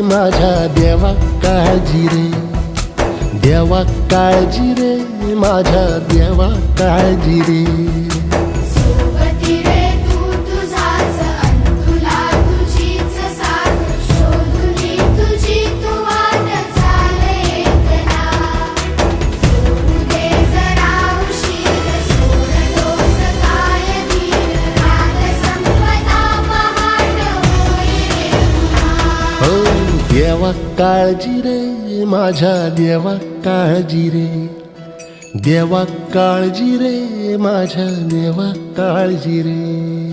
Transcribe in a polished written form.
माझ्या देवा काळजी रे, देवा काळजी रे, माझ्या देवा काळजी रे. सोबती रे तू तुझाच अंतुला तुझीच साथ, शोधुनी तुझी तू वाट चाल एकला. सोडू दे जरा उशीर, सोडतोस काय धीर, रात संपता पहाट होई रे पुन्हा. हो देवा काळजी रे, माझ्या देवा काळजी रे, देवा काळजी रे, माझ्या देवा काळजी रे.